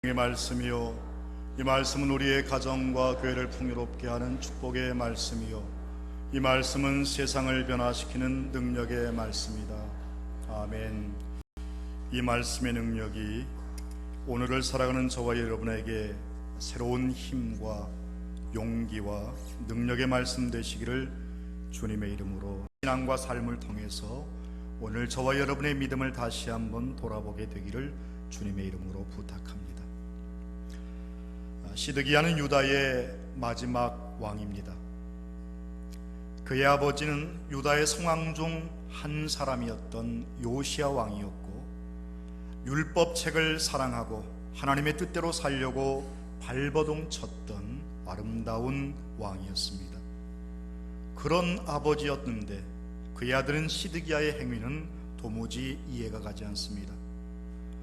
이 말씀이요, 이 말씀은 우리의 가정과 교회를 풍요롭게 하는 축복의 말씀이요, 이 말씀은 세상을 변화시키는 능력의 말씀이다. 아멘. 이 말씀의 능력이 오늘을 살아가는 저와 여러분에게 새로운 힘과 용기와 능력의 말씀 되시기를 주님의 이름으로, 신앙과 삶을 통해서 오늘 저와 여러분의 믿음을 다시 한번 돌아보게 되기를 주님의 이름으로 부탁합니다. 시드기야는 유다의 마지막 왕입니다. 그의 아버지는 유다의 성왕 중 한 사람이었던 요시야 왕이었고, 율법책을 사랑하고 하나님의 뜻대로 살려고 발버둥 쳤던 아름다운 왕이었습니다. 그런 아버지였는데 그의 아들은 시드기야의 행위는 도무지 이해가 가지 않습니다.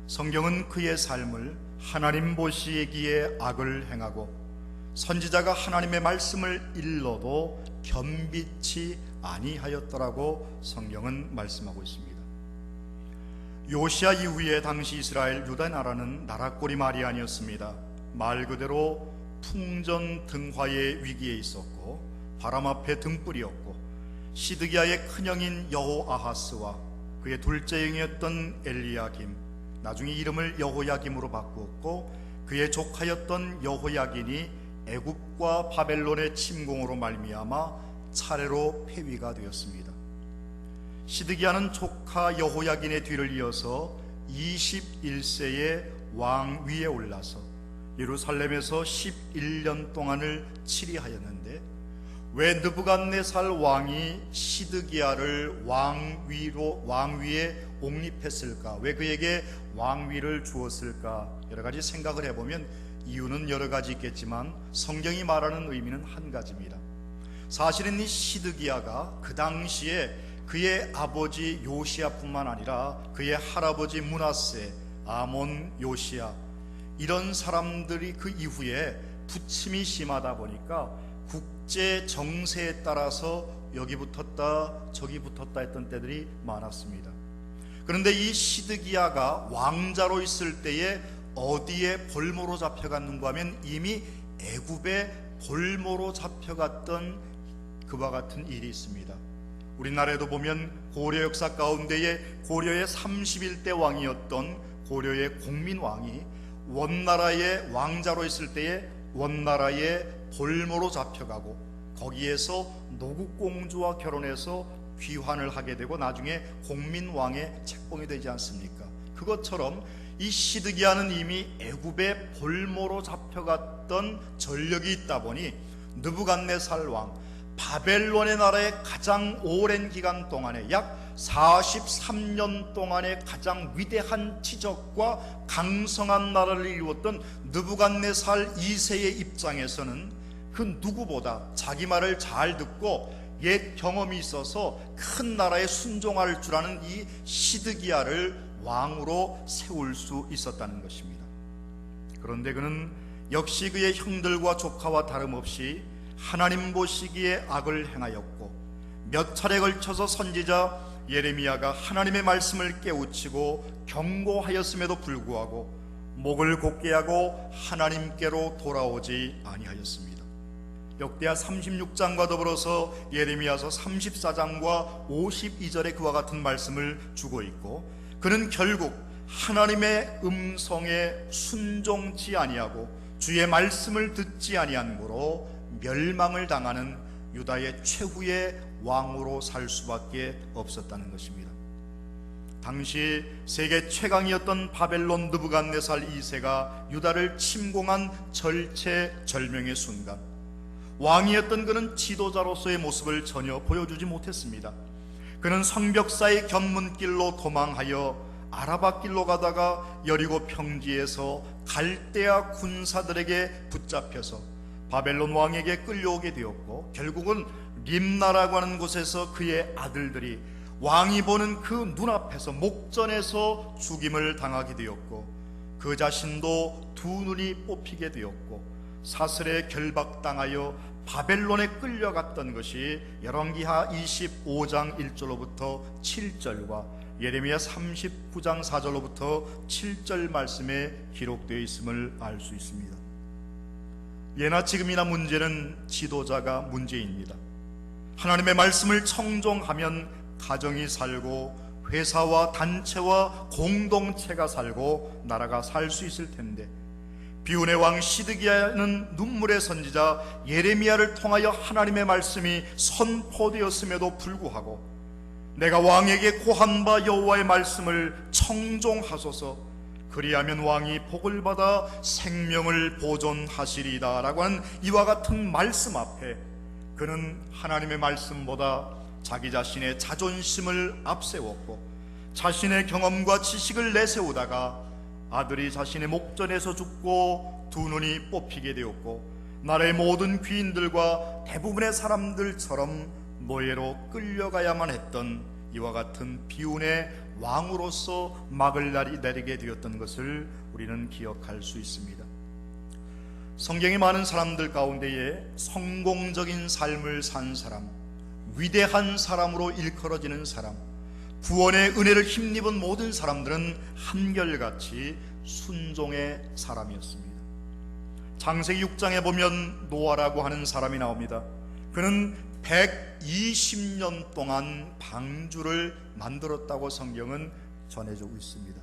성경은 그의 삶을 하나님 보시기에 악을 행하고 선지자가 하나님의 말씀을 일러도 겸비치 아니하였더라고 성경은 말씀하고 있습니다. 요시야 이후에 당시 이스라엘 유다 나라는 나라꼴이 말이 아니었습니다. 말 그대로 풍전등화의 위기에 있었고 바람 앞에 등불이었고, 시드기야의 큰형인 여호아하스와 그의 둘째 형이었던 엘리야김, 나중에 이름을 여호야김으로 바꾸었고, 그의 조카였던 여호야긴이 애굽과 바벨론의 침공으로 말미암아 차례로 폐위가 되었습니다. 시드기야는 조카 여호야긴의 뒤를 이어서 21세의 왕위에 올라서 예루살렘에서 11년 동안을 치리하였는데, 왜 느부갓네살 왕이 시드기야를 왕위에 옹립했을까? 왜 그에게 왕위를 주었을까? 여러 가지 생각을 해보면 이유는 여러 가지 있겠지만 성경이 말하는 의미는 한 가지입니다. 사실은 이 시드기야가 그 당시에 그의 아버지 요시야뿐만 아니라 그의 할아버지 므낫세, 아몬, 요시야, 이런 사람들이 그 이후에 부침이 심하다 보니까 국제 정세에 따라서 여기 붙었다 저기 붙었다 했던 때들이 많았습니다. 그런데 이 시드기야가 왕자로 있을 때에 어디에 볼모로 잡혀갔는가 하면 이미 애굽에 볼모로 잡혀갔던 그와 같은 일이 있습니다. 우리나라에도 보면 고려 역사 가운데에 고려의 31대 왕이었던 고려의 공민왕이 원나라의 왕자로 있을 때에 원나라의 볼모로 잡혀가고, 거기에서 노국공주와 결혼해서 귀환을 하게 되고 나중에 공민왕의 책봉이 되지 않습니까? 그것처럼 이 시드기야는 이미 애굽의 볼모로 잡혀갔던 전력이 있다 보니 느부갓네살 왕, 바벨론의 나라의 가장 오랜 기간 동안에 약 43년 동안의 가장 위대한 지적과 강성한 나라를 이루었던 느부갓네살 2세의 입장에서는 그 누구보다 자기 말을 잘 듣고 옛 경험이 있어서 큰 나라에 순종할 줄 아는 이 시드기야를 왕으로 세울 수 있었다는 것입니다. 그런데 그는 역시 그의 형들과 조카와 다름없이 하나님 보시기에 악을 행하였고, 몇 차례 걸쳐서 선지자 예레미야가 하나님의 말씀을 깨우치고 경고하였음에도 불구하고 목을 곧게 하고 하나님께로 돌아오지 아니하였습니다. 역대하 36장과 더불어서 예레미야서 34장과 52절에 그와 같은 말씀을 주고 있고, 그는 결국 하나님의 음성에 순종치 아니하고 주의 말씀을 듣지 아니함으로 멸망을 당하는 유다의 최후의 왕으로 살 수밖에 없었다는 것입니다. 당시 세계 최강이었던 바벨론 느부갓네살 2세가 유다를 침공한 절체절명의 순간, 왕이었던 그는 지도자로서의 모습을 전혀 보여주지 못했습니다. 그는 성벽사의 견문길로 도망하여 아라바길로 가다가 여리고 평지에서 갈대아 군사들에게 붙잡혀서 바벨론 왕에게 끌려오게 되었고, 결국은 림나라고 하는 곳에서 그의 아들들이 왕이 보는 그 눈앞에서 목전에서 죽임을 당하게 되었고, 그 자신도 두 눈이 뽑히게 되었고 사슬에 결박당하여 바벨론에 끌려갔던 것이 열왕기하 25장 1절로부터 7절과 예레미야 39장 4절로부터 7절 말씀에 기록되어 있음을 알 수 있습니다. 예나 지금이나 문제는 지도자가 문제입니다. 하나님의 말씀을 청종하면 가정이 살고 회사와 단체와 공동체가 살고 나라가 살 수 있을 텐데, 비운의 왕 시드기야는 눈물의 선지자 예레미야를 통하여 하나님의 말씀이 선포되었음에도 불구하고 내가 왕에게 고한 바 여호와의 말씀을 청종하소서, 그리하면 왕이 복을 받아 생명을 보존하시리이다 라고 하는 이와 같은 말씀 앞에 그는 하나님의 말씀보다 자기 자신의 자존심을 앞세웠고 자신의 경험과 지식을 내세우다가 아들이 자신의 목전에서 죽고 두 눈이 뽑히게 되었고 나라의 모든 귀인들과 대부분의 사람들처럼 노예로 끌려가야만 했던 이와 같은 비운의 왕으로서 막을 내리게 되었던 것을 우리는 기억할 수 있습니다. 성경의 많은 사람들 가운데에 성공적인 삶을 산 사람, 위대한 사람으로 일컬어지는 사람, 구원의 은혜를 힘입은 모든 사람들은 한결같이 순종의 사람이었습니다. 창세기 6장에 보면 노아라고 하는 사람이 나옵니다. 그는 120년 동안 방주를 만들었다고 성경은 전해주고 있습니다.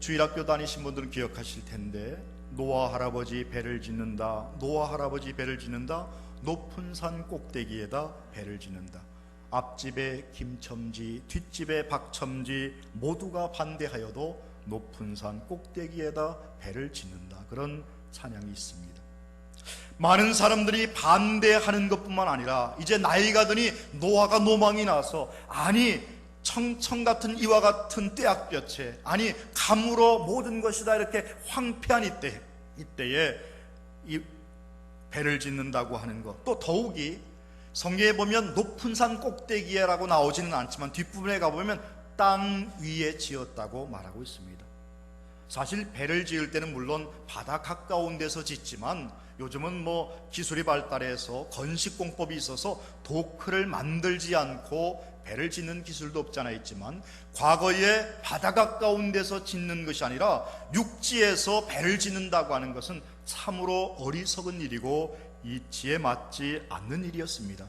주일학교 다니신 분들은 기억하실 텐데, 노아 할아버지 배를 짓는다, 노아 할아버지 배를 짓는다, 높은 산 꼭대기에다 배를 짓는다. 앞집에 김첨지, 뒷집에 박첨지 모두가 반대하여도 높은 산 꼭대기에다 배를 짓는다. 그런 찬양이 있습니다. 많은 사람들이 반대하는 것뿐만 아니라 이제 나이가 드니 노아가 노망이 나서, 아니 청청 같은 이와 같은 떼약볕에, 아니 감으로 모든 것이 다 이렇게 황폐한 이때에 이 배를 짓는다고 하는 것, 또 더욱이 성경에 보면 높은 산 꼭대기에라고 나오지는 않지만 뒷부분에 가보면 땅 위에 지었다고 말하고 있습니다. 사실 배를 지을 때는 물론 바다 가까운 데서 짓지만 요즘은 기술이 발달해서 건식공법이 있어서 도크를 만들지 않고 배를 짓는 기술도 없지 않아 있지만, 과거에 바다 가까운 데서 짓는 것이 아니라 육지에서 배를 짓는다고 하는 것은 참으로 어리석은 일이고 이치에 맞지 않는 일이었습니다.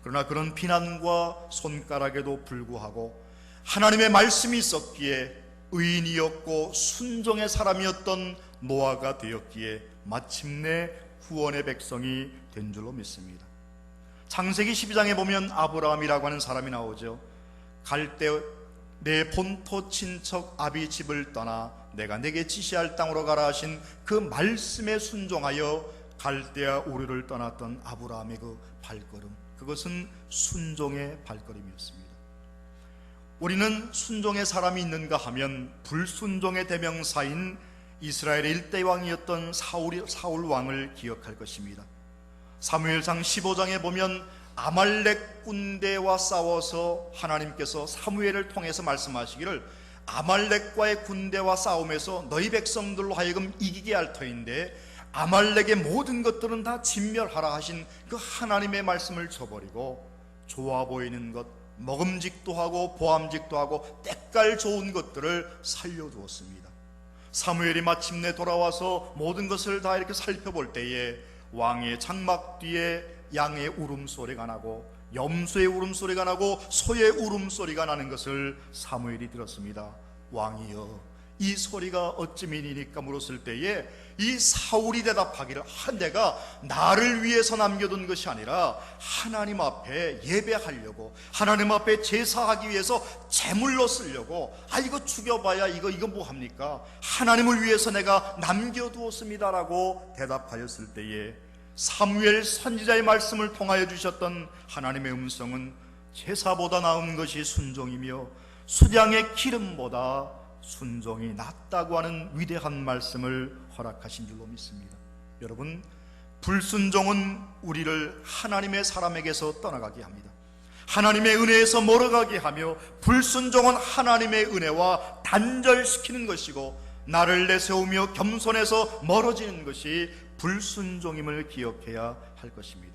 그러나 그런 비난과 손가락에도 불구하고 하나님의 말씀이 있었기에 의인이었고 순종의 사람이었던 노아가 되었기에 마침내 구원의 백성이 된 줄로 믿습니다. 창세기 12장에 보면 아브라함이라고 하는 사람이 나오죠. 갈대 내 본토 친척 아비 집을 떠나 내가 내게 지시할 땅으로 가라 하신 그 말씀에 순종하여 갈대아 우르를 떠났던 아브라함의 그 발걸음, 그것은 순종의 발걸음이었습니다. 우리는 순종의 사람이 있는가 하면 불순종의 대명사인 이스라엘의 일대 왕이었던 사울 왕을 기억할 것입니다. 사무엘상 15장에 보면 아말렉 군대와 싸워서 하나님께서 사무엘을 통해서 말씀하시기를, 아말렉과의 군대와 싸움에서 너희 백성들로 하여금 이기게 할 터인데 아말렉의 모든 것들은 다 진멸하라 하신 그 하나님의 말씀을 저버리고 좋아 보이는 것, 먹음직도 하고 보암직도 하고 때깔 좋은 것들을 살려두었습니다. 사무엘이 마침내 돌아와서 모든 것을 다 이렇게 살펴볼 때에 왕의 장막 뒤에 양의 울음소리가 나고 염소의 울음소리가 나고 소의 울음소리가 나는 것을 사무엘이 들었습니다. 왕이여, 이 소리가 어찌민이니까 물었을 때에 이 사울이 대답하기를, 내가 나를 위해서 남겨둔 것이 아니라 하나님 앞에 예배하려고, 하나님 앞에 제사하기 위해서 제물로 쓰려고, 이거 죽여봐야 이거 뭐합니까? 하나님을 위해서 내가 남겨두었습니다라고 대답하였을 때에 사무엘 선지자의 말씀을 통하여 주셨던 하나님의 음성은 제사보다 나은 것이 순종이며 수량의 기름보다 순종이 낫다고 하는 위대한 말씀을 허락하신 줄로 믿습니다. 여러분, 불순종은 우리를 하나님의 사람에게서 떠나가게 합니다. 하나님의 은혜에서 멀어가게 하며, 불순종은 하나님의 은혜와 단절시키는 것이고 나를 내세우며 겸손해서 멀어지는 것이 불순종임을 기억해야 할 것입니다.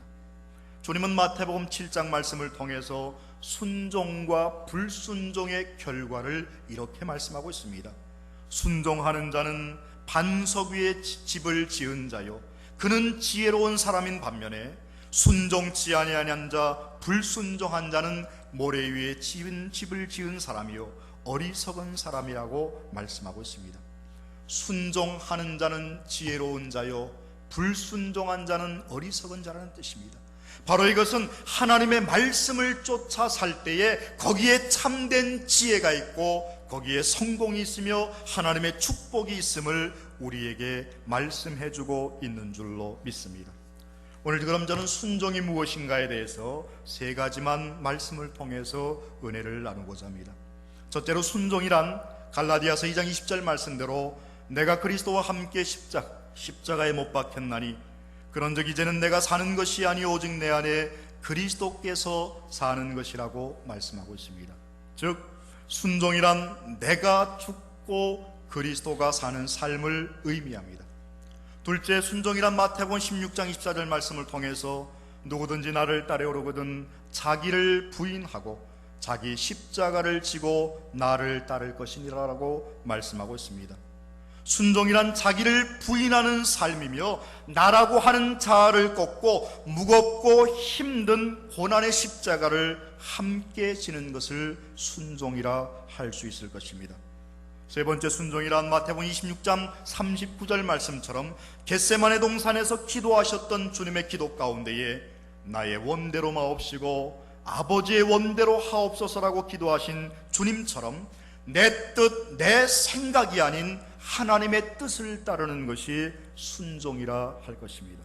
주님은 마태복음 7장 말씀을 통해서 순종과 불순종의 결과를 이렇게 말씀하고 있습니다. 순종하는 자는 반석 위에 집을 지은 자요, 그는 지혜로운 사람인 반면에 순종치 아니하는 자, 불순종한 자는 모래 위에 집을 지은 사람이요 어리석은 사람이라고 말씀하고 있습니다. 순종하는 자는 지혜로운 자요, 불순종한 자는 어리석은 자라는 뜻입니다. 바로 이것은 하나님의 말씀을 쫓아 살 때에 거기에 참된 지혜가 있고 거기에 성공이 있으며 하나님의 축복이 있음을 우리에게 말씀해 주고 있는 줄로 믿습니다. 오늘 그럼 저는 순종이 무엇인가에 대해서 세 가지만 말씀을 통해서 은혜를 나누고자 합니다. 첫째로, 순종이란 갈라디아서 2장 20절 말씀대로 내가 그리스도와 함께 십자가에 못 박혔나니 그런즉 이제는 내가 사는 것이 아니요 오직 내 안에 그리스도께서 사는 것이라고 말씀하고 있습니다. 즉 순종이란 내가 죽고 그리스도가 사는 삶을 의미합니다. 둘째, 순종이란 마태복음 16장 24절 말씀을 통해서 누구든지 나를 따르려거든 자기를 부인하고 자기 십자가를 지고 나를 따를 것이니라라고 말씀하고 있습니다. 순종이란 자기를 부인하는 삶이며 나라고 하는 자아를 꺾고 무겁고 힘든 고난의 십자가를 함께 지는 것을 순종이라 할 수 있을 것입니다. 세 번째, 순종이란 마태복음 26장 39절 말씀처럼 겟세마네 동산에서 기도하셨던 주님의 기도 가운데에 나의 원대로 마옵시고 아버지의 원대로 하옵소서라고 기도하신 주님처럼 내 뜻, 내 생각이 아닌 하나님의 뜻을 따르는 것이 순종이라 할 것입니다.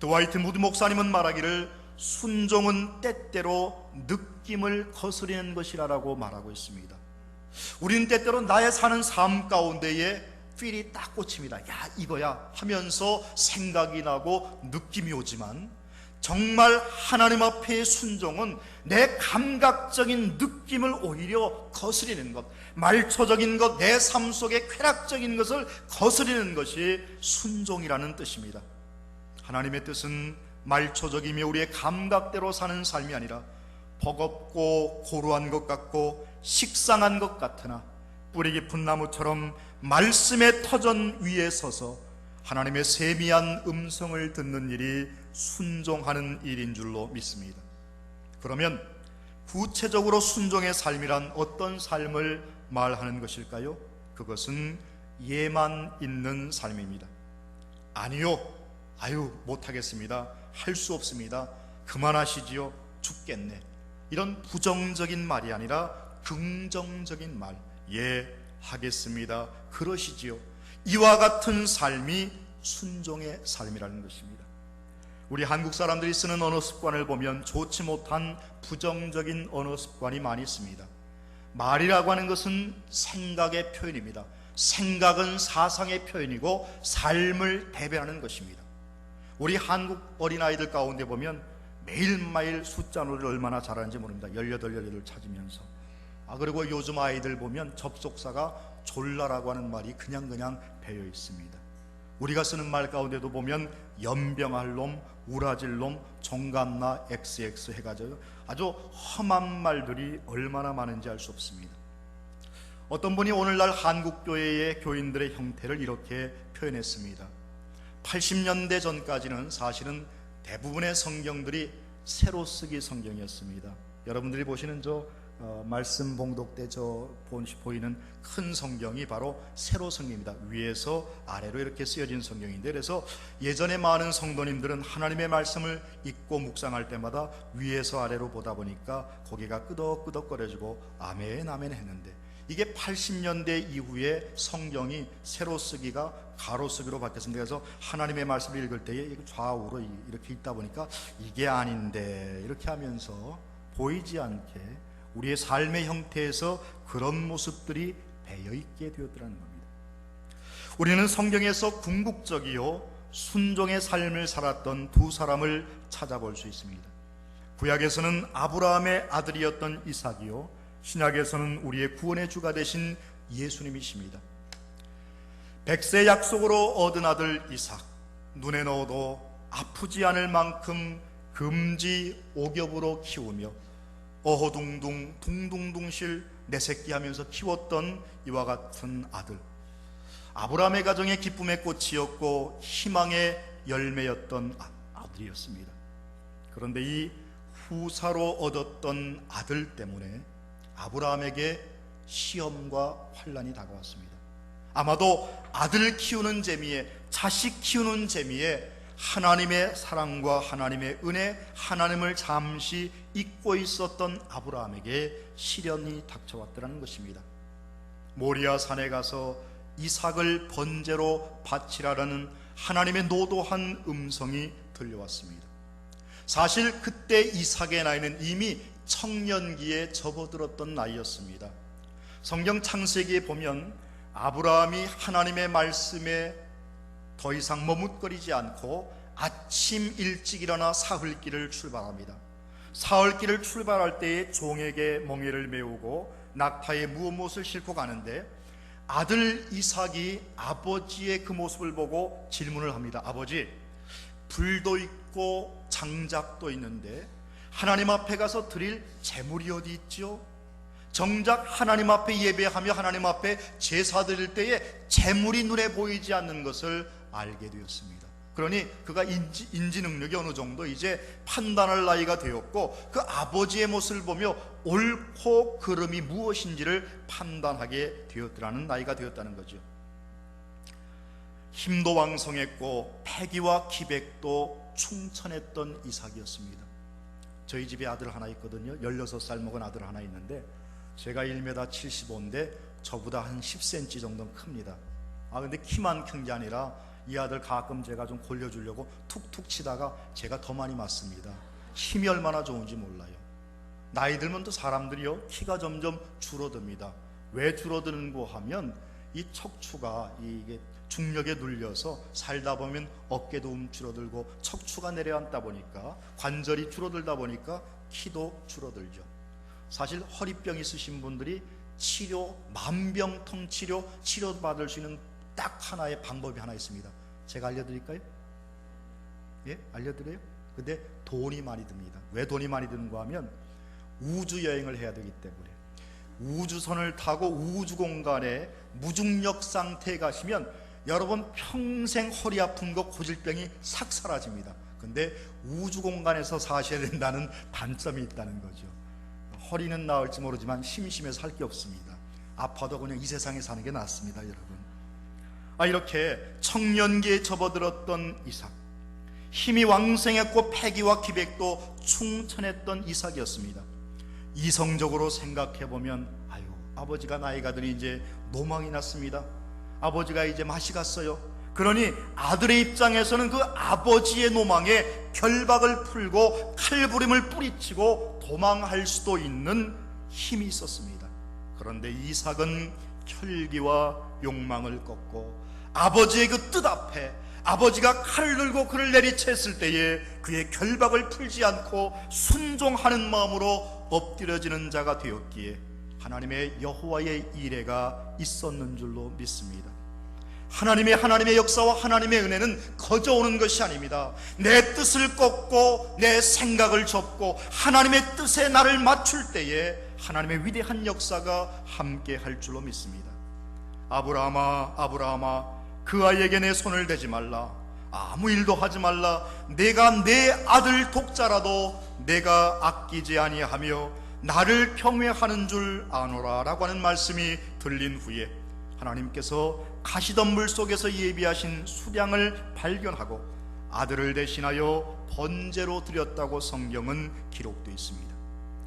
드와이트 무드 목사님은 말하기를 순종은 때때로 느낌을 거스르는 것이라고 말하고 있습니다. 우리는 때때로 나의 사는 삶 가운데에 필이 딱 꽂힙니다. 야, 이거야 하면서 생각이 나고 느낌이 오지만 정말 하나님 앞에의 순종은 내 감각적인 느낌을 오히려 거스리는 것, 말초적인 것, 내 삶 속의 쾌락적인 것을 거스리는 것이 순종이라는 뜻입니다. 하나님의 뜻은 말초적이며 우리의 감각대로 사는 삶이 아니라 버겁고 고루한 것 같고 식상한 것 같으나 뿌리 깊은 나무처럼 말씀의 터전 위에 서서 하나님의 세미한 음성을 듣는 일이 순종하는 일인 줄로 믿습니다. 그러면 구체적으로 순종의 삶이란 어떤 삶을 말하는 것일까요? 그것은 예만 있는 삶입니다. 아니요, 못하겠습니다, 할 수 없습니다, 그만하시지요, 죽겠네, 이런 부정적인 말이 아니라 긍정적인 말, 예, 하겠습니다, 그러시지요, 이와 같은 삶이 순종의 삶이라는 것입니다. 우리 한국 사람들이 쓰는 언어 습관을 보면 좋지 못한 부정적인 언어 습관이 많이 있습니다. 말이라고 하는 것은 생각의 표현입니다. 생각은 사상의 표현이고 삶을 대변하는 것입니다. 우리 한국 어린아이들 가운데 보면 매일매일 숫자 놀이를 얼마나 잘하는지 모릅니다. 18, 18을 찾으면서. 그리고 요즘 아이들 보면 접속사가 졸라라고 하는 말이 그냥 배어 있습니다. 우리가 쓰는 말 가운데도 보면 연병할 놈, 우라질 놈, 종갓나, XX 해가지고 아주 험한 말들이 얼마나 많은지 알 수 없습니다. 어떤 분이 오늘날 한국교회의 교인들의 형태를 이렇게 표현했습니다. 80년대 전까지는 사실은 대부분의 성경들이 새로 쓰기 성경이었습니다. 여러분들이 보시는 말씀 봉독대 보이는 큰 성경이 바로 새로 성경입니다. 위에서 아래로 이렇게 쓰여진 성경인데, 그래서 예전에 많은 성도님들은 하나님의 말씀을 읽고 묵상할 때마다 위에서 아래로 보다 보니까 고개가 끄덕끄덕거려지고 아멘 아멘 했는데, 이게 80년대 이후에 성경이 새로 쓰기가 가로 쓰기로 바뀌었습니다. 그래서 하나님의 말씀을 읽을 때에 좌우로 이렇게 있다 보니까 이게 아닌데 이렇게 하면서 보이지 않게 우리의 삶의 형태에서 그런 모습들이 배어있게 되었더라는 겁니다. 우리는 성경에서 궁극적이요 순종의 삶을 살았던 두 사람을 찾아볼 수 있습니다. 구약에서는 아브라함의 아들이었던 이삭이요, 신약에서는 우리의 구원의 주가 되신 예수님이십니다. 백세 약속으로 얻은 아들 이삭, 눈에 넣어도 아프지 않을 만큼 금지 옥엽으로 키우며 어허둥둥 둥둥둥실 내 새끼 하면서 키웠던 이와 같은 아들, 아브라함의 가정의 기쁨의 꽃이었고 희망의 열매였던 아들이었습니다. 그런데 이 후사로 얻었던 아들 때문에 아브라함에게 시험과 환난이 다가왔습니다. 아마도 아들 키우는 재미에, 자식 키우는 재미에 하나님의 사랑과 하나님의 은혜, 하나님을 잠시 잊고 있었던 아브라함에게 시련이 닥쳐왔더라는 것입니다. 모리아 산에 가서 이삭을 번제로 바치라라는 하나님의 노도한 음성이 들려왔습니다. 사실 그때 이삭의 나이는 이미 청년기에 접어들었던 나이였습니다. 성경 창세기에 보면 아브라함이 하나님의 말씀에 더 이상 머뭇거리지 않고 아침 일찍 일어나 사흘길을 출발합니다. 사흘길을 출발할 때에 종에게 멍에를 메우고 낙타에 무엇을 싣고 가는데, 아들 이삭이 아버지의 그 모습을 보고 질문을 합니다. 아버지, 불도 있고 장작도 있는데 하나님 앞에 가서 드릴 제물이 어디 있죠? 정작 하나님 앞에 예배하며 하나님 앞에 제사 드릴 때에 제물이 눈에 보이지 않는 것을 알게 되었습니다. 그러니 그가 인지 능력이 어느 정도 이제 판단할 나이가 되었고, 그 아버지의 모습을 보며 옳고 그름이 무엇인지를 판단하게 되었더라는 나이가 되었다는 거죠. 힘도 왕성했고 패기와 기백도 충천했던 이삭이었습니다. 저희 집에 아들 하나 있거든요. 16살 먹은 아들 하나 있는데 제가 1m 75인데 저보다 한 10cm 정도는 큽니다. 근데 키만 큰 게 아니라 이 아들 가끔 제가 좀 골려주려고 툭툭 치다가 제가 더 많이 맞습니다. 힘이 얼마나 좋은지 몰라요. 나이 들면 또 사람들이요, 키가 점점 줄어듭니다. 왜 줄어드는고 하면 이 척추가 이게 중력에 눌려서 살다 보면 어깨도 줄어들고 척추가 내려앉다 보니까 관절이 줄어들다 보니까 키도 줄어들죠. 사실 허리병 있으신 분들이 만병통 치료받을 수 있는 딱 하나의 방법이 하나 있습니다. 제가 알려드릴까요? 예? 알려드려요? 근데 돈이 많이 듭니다. 왜 돈이 많이 드는가 하면 우주 여행을 해야 되기 때문에, 우주선을 타고 우주 공간에 무중력 상태에 가시면 여러분 평생 허리 아픈 거 고질병이 싹 사라집니다. 근데 우주 공간에서 사셔야 된다는 단점이 있다는 거죠. 허리는 나을지 모르지만 심심해서 할 게 없습니다. 아파도 그냥 이 세상에 사는 게 낫습니다, 여러분. 이렇게 청년기에 접어들었던 이삭, 힘이 왕성했고 패기와 기백도 충천했던 이삭이었습니다. 이성적으로 생각해보면 아버지가 나이가 드니 이제 노망이 났습니다. 아버지가 이제 맛이 갔어요. 그러니 아들의 입장에서는 그 아버지의 노망에 결박을 풀고 칼부림을 뿌리치고 도망할 수도 있는 힘이 있었습니다. 그런데 이삭은 혈기와 욕망을 꺾고 아버지의 그 뜻 앞에 아버지가 칼을 들고 그를 내리쳤을 때에 그의 결박을 풀지 않고 순종하는 마음으로 엎드려지는 자가 되었기에 하나님의 여호와의 이레가 있었는 줄로 믿습니다. 하나님의 역사와 하나님의 은혜는 거저오는 것이 아닙니다. 내 뜻을 꺾고 내 생각을 접고 하나님의 뜻에 나를 맞출 때에 하나님의 위대한 역사가 함께 할 줄로 믿습니다. 아브라함아 그 아이에게 내 손을 대지 말라. 아무 일도 하지 말라. 내가 내 아들 독자라도 내가 아끼지 아니하며 나를 경외하는 줄 아노라 라고 하는 말씀이 들린 후에 하나님께서 가시던 물 속에서 예비하신 수량을 발견하고 아들을 대신하여 번제로 드렸다고 성경은 기록되어 있습니다.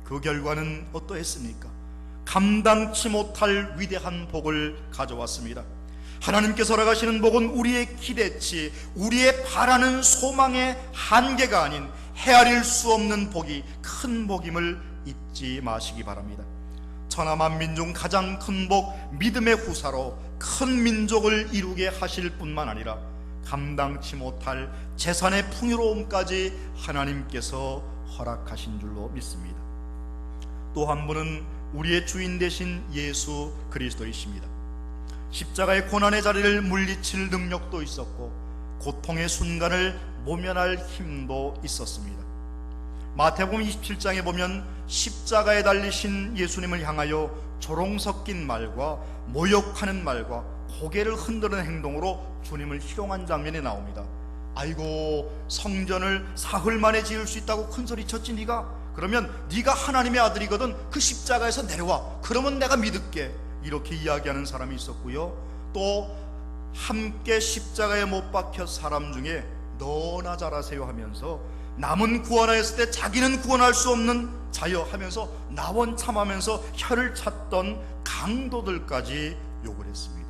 그 결과는 어떠했습니까? 감당치 못할 위대한 복을 가져왔습니다. 하나님께서 허락하시는 복은 우리의 기대치, 우리의 바라는 소망의 한계가 아닌 헤아릴 수 없는 복이 큰 복임을 잊지 마시기 바랍니다. 천하만민 중 가장 큰 복, 믿음의 후사로 큰 민족을 이루게 하실 뿐만 아니라 감당치 못할 재산의 풍요로움까지 하나님께서 허락하신 줄로 믿습니다. 또 한 분은 우리의 주인 되신 예수 그리스도이십니다. 십자가의 고난의 자리를 물리칠 능력도 있었고 고통의 순간을 모면할 힘도 있었습니다. 마태복음 27장에 보면 십자가에 달리신 예수님을 향하여 조롱 섞인 말과 모욕하는 말과 고개를 흔드는 행동으로 주님을 희롱한 장면이 나옵니다. 아이고, 성전을 사흘 만에 지을 수 있다고 큰소리 쳤지 네가? 그러면 네가 하나님의 아들이거든 그 십자가에서 내려와, 그러면 내가 믿을게. 이렇게 이야기하는 사람이 있었고요, 또 함께 십자가에 못 박혀 사람 중에 너나 잘하세요 하면서 남은 구원하였을 때 자기는 구원할 수 없는 자여 하면서 나원참하면서 혀를 찼던 강도들까지 욕을 했습니다.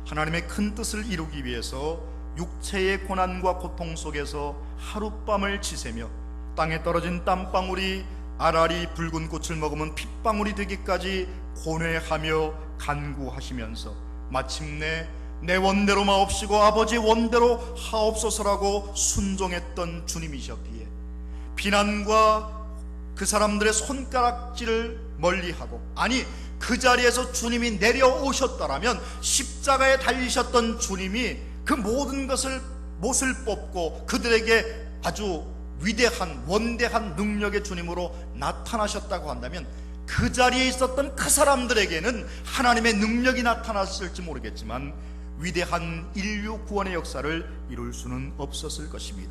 하나님의 큰 뜻을 이루기 위해서 육체의 고난과 고통 속에서 하룻밤을 지새며 땅에 떨어진 땀방울이 아라리 붉은 꽃을 먹으면 핏방울이 되기까지 고뇌하며 간구하시면서 마침내 내 원대로 마옵시고 아버지 원대로 하옵소서라고 순종했던 주님이셨기에 비난과 그 사람들의 손가락질을 멀리하고, 아니 그 자리에서 주님이 내려오셨더라면 십자가에 달리셨던 주님이 그 모든 것을 못을 뽑고 그들에게 아주 위대한 원대한 능력의 주님으로 나타나셨다고 한다면 그 자리에 있었던 그 사람들에게는 하나님의 능력이 나타났을지 모르겠지만 위대한 인류 구원의 역사를 이룰 수는 없었을 것입니다.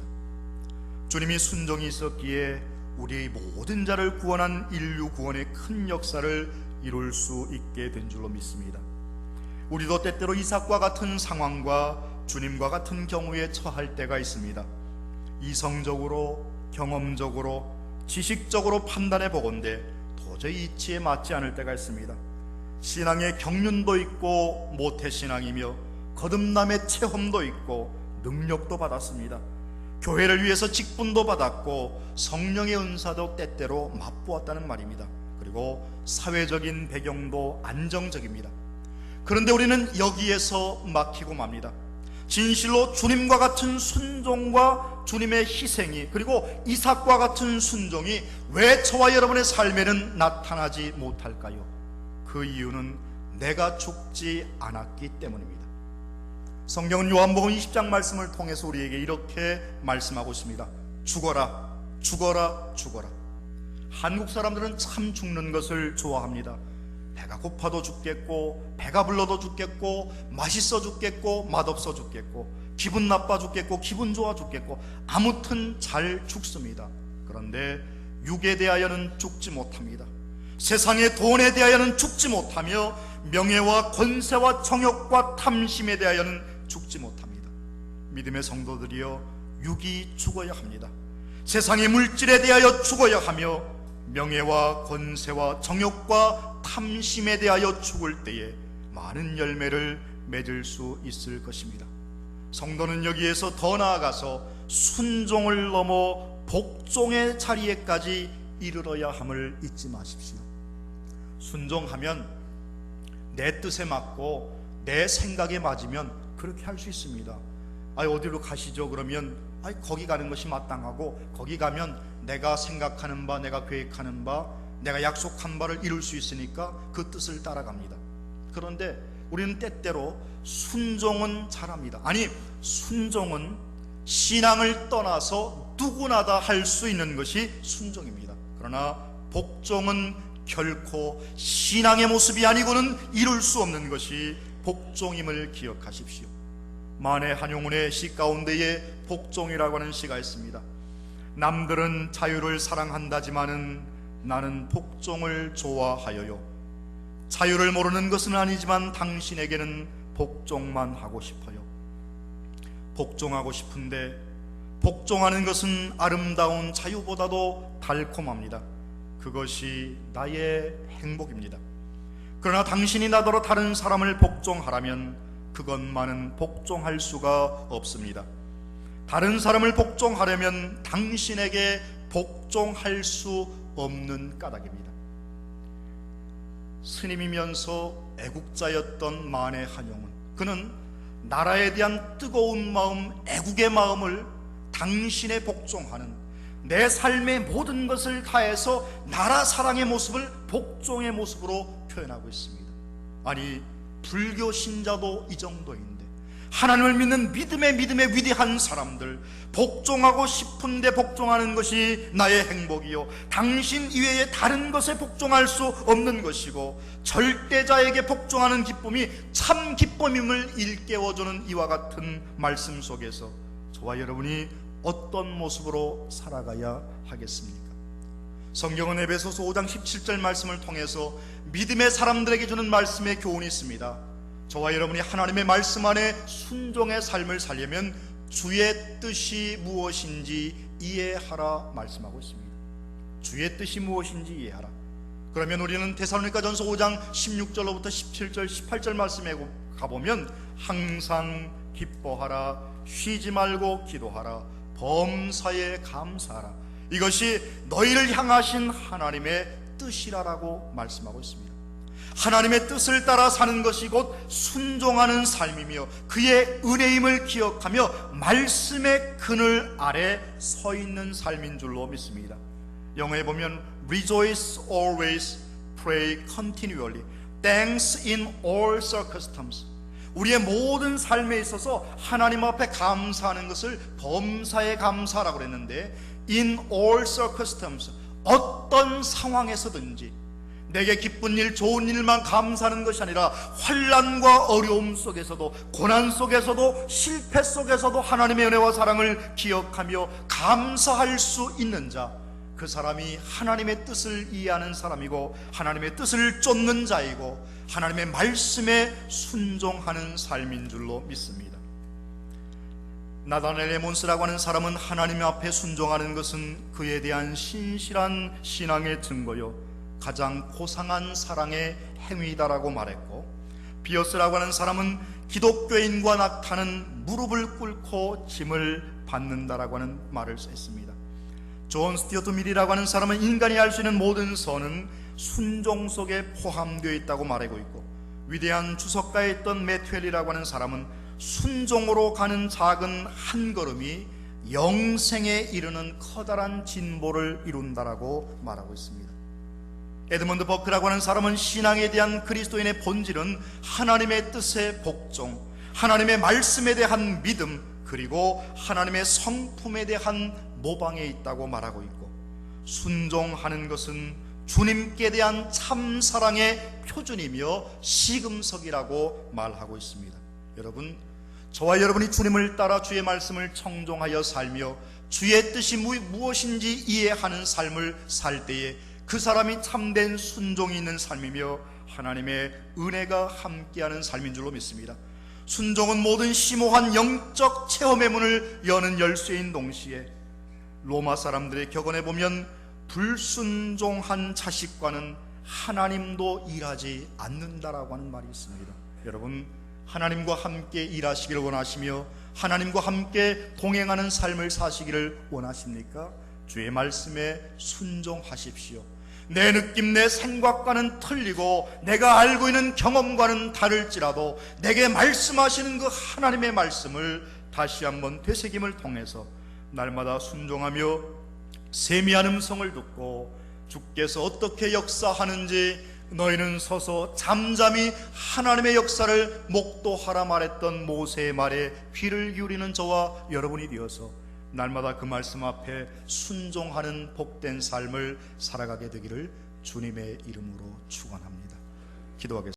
주님이 순종이 있었기에 우리의 모든 자를 구원한 인류 구원의 큰 역사를 이룰 수 있게 된 줄로 믿습니다. 우리도 때때로 이삭과 같은 상황과 주님과 같은 경우에 처할 때가 있습니다. 이성적으로, 경험적으로, 지식적으로 판단해 보건대 도저히 이치에 맞지 않을 때가 있습니다. 신앙의 경륜도 있고 모태신앙이며 거듭남의 체험도 있고 능력도 받았습니다. 교회를 위해서 직분도 받았고 성령의 은사도 때때로 맛보았다는 말입니다. 그리고 사회적인 배경도 안정적입니다. 그런데 우리는 여기에서 막히고 맙니다. 진실로 주님과 같은 순종과 주님의 희생이, 그리고 이삭과 같은 순종이 왜 저와 여러분의 삶에는 나타나지 못할까요? 그 이유는 내가 죽지 않았기 때문입니다. 성경은 요한복음 20장 말씀을 통해서 우리에게 이렇게 말씀하고 있습니다. 죽어라, 죽어라, 죽어라. 한국 사람들은 참 죽는 것을 좋아합니다. 배가 고파도 죽겠고, 배가 불러도 죽겠고, 맛있어 죽겠고, 맛없어 죽겠고, 기분 나빠 죽겠고, 기분 좋아 죽겠고, 아무튼 잘 죽습니다. 그런데 육에 대하여는 죽지 못합니다. 세상의 돈에 대하여는 죽지 못하며 명예와 권세와 정욕과 탐심에 대하여는 죽지 못합니다. 믿음의 성도들이여, 육이 죽어야 합니다. 세상의 물질에 대하여 죽어야 하며 명예와 권세와 정욕과 탐심에 대하여 죽을 때에 많은 열매를 맺을 수 있을 것입니다. 성도는 여기에서 더 나아가서 순종을 넘어 복종의 자리에까지 이르러야 함을 잊지 마십시오. 순종하면 내 뜻에 맞고 내 생각에 맞으면 그렇게 할 수 있습니다. 어디로 가시죠? 그러면 거기 가는 것이 마땅하고, 거기 가면 내가 생각하는 바, 내가 계획하는 바, 내가 약속한 바를 이룰 수 있으니까 그 뜻을 따라갑니다. 그런데 우리는 때때로 순종은 잘합니다. 아니, 순종은 신앙을 떠나서 누구나 다 할 수 있는 것이 순종입니다. 그러나 복종은 결코 신앙의 모습이 아니고는 이룰 수 없는 것이 복종임을 기억하십시오. 만해 한용운의 시 가운데에 복종이라고 하는 시가 있습니다. 남들은 자유를 사랑한다지만은 나는 복종을 좋아하여요. 자유를 모르는 것은 아니지만 당신에게는 복종만 하고 싶어요. 복종하고 싶은데 복종하는 것은 아름다운 자유보다도 달콤합니다. 그것이 나의 행복입니다. 그러나 당신이 나더러 다른 사람을 복종하라면 그것만은 복종할 수가 없습니다. 다른 사람을 복종하려면 당신에게 복종할 수 없는 까닭입니다. 스님이면서 애국자였던 만해 한용운, 그는 나라에 대한 뜨거운 마음, 애국의 마음을 당신에 복종하는, 내 삶의 모든 것을 다해서 나라 사랑의 모습을 복종의 모습으로 표현하고 있습니다. 아니, 불교 신자도 이 정도인데 하나님을 믿는 믿음의 위대한 사람들, 복종하고 싶은데 복종하는 것이 나의 행복이요, 당신 이외에 다른 것에 복종할 수 없는 것이고 절대자에게 복종하는 기쁨이 참 기쁨임을 일깨워주는 이와 같은 말씀 속에서 저와 여러분이 어떤 모습으로 살아가야 하겠습니까? 성경은 에베소서 5장 17절 말씀을 통해서 믿음의 사람들에게 주는 말씀의 교훈이 있습니다. 저와 여러분이 하나님의 말씀 안에 순종의 삶을 살려면 주의 뜻이 무엇인지 이해하라 말씀하고 있습니다. 주의 뜻이 무엇인지 이해하라. 그러면 우리는 데살로니가전서 5장 16절로부터 17절 18절 말씀에 가보면 항상 기뻐하라, 쉬지 말고 기도하라, 범사에 감사하라, 이것이 너희를 향하신 하나님의 뜻이라고 말씀하고 있습니다. 하나님의 뜻을 따라 사는 것이 곧 순종하는 삶이며 그의 은혜임을 기억하며 말씀의 그늘 아래 서 있는 삶인 줄로 믿습니다. 영어에 보면 Rejoice always, pray continually, thanks in all circumstances. 우리의 모든 삶에 있어서 하나님 앞에 감사하는 것을 범사에 감사라고 그랬는데, in all circumstances, 어떤 상황에서든지 내게 기쁜 일, 좋은 일만 감사하는 것이 아니라 환난과 어려움 속에서도, 고난 속에서도, 실패 속에서도 하나님의 은혜와 사랑을 기억하며 감사할 수 있는 자, 그 사람이 하나님의 뜻을 이해하는 사람이고 하나님의 뜻을 쫓는 자이고 하나님의 말씀에 순종하는 삶인 줄로 믿습니다. 나다넬 에몬스라고 하는 사람은 하나님 앞에 순종하는 것은 그에 대한 신실한 신앙의 증거요, 가장 고상한 사랑의 행위다라고 말했고, 비어스라고 하는 사람은 기독교인과 낙타는 무릎을 꿇고 짐을 받는다라고 하는 말을 했습니다. 존 스튜어트 밀이라고 하는 사람은 인간이 할 수 있는 모든 선은 순종 속에 포함되어 있다고 말하고 있고, 위대한 주석가에 있던 매튜엘이라고 하는 사람은 순종으로 가는 작은 한 걸음이 영생에 이르는 커다란 진보를 이룬다라고 말하고 있습니다. 에드먼드 버크라고 하는 사람은 신앙에 대한 그리스도인의 본질은 하나님의 뜻에 복종, 하나님의 말씀에 대한 믿음, 그리고 하나님의 성품에 대한 모방에 있다고 말하고 있고, 순종하는 것은 주님께 대한 참사랑의 표준이며 시금석이라고 말하고 있습니다. 여러분, 저와 여러분이 주님을 따라 주의 말씀을 청종하여 살며 주의 뜻이 무엇인지 이해하는 삶을 살 때에 그 사람이 참된 순종이 있는 삶이며 하나님의 은혜가 함께하는 삶인 줄로 믿습니다. 순종은 모든 심오한 영적 체험의 문을 여는 열쇠인 동시에 로마 사람들의 격언에 보면 불순종한 자식과는 하나님도 일하지 않는다라고 하는 말이 있습니다. 여러분, 하나님과 함께 일하시기를 원하시며 하나님과 함께 동행하는 삶을 사시기를 원하십니까? 주의 말씀에 순종하십시오. 내 느낌, 내 생각과는 틀리고 내가 알고 있는 경험과는 다를지라도 내게 말씀하시는 그 하나님의 말씀을 다시 한번 되새김을 통해서 날마다 순종하며 세미한 음성을 듣고 주께서 어떻게 역사하는지 너희는 서서 잠잠히 하나님의 역사를 목도하라 말했던 모세의 말에 귀를 기울이는 저와 여러분이 되어서 날마다 그 말씀 앞에 순종하는 복된 삶을 살아가게 되기를 주님의 이름으로 축원합니다. 기도하겠습니다.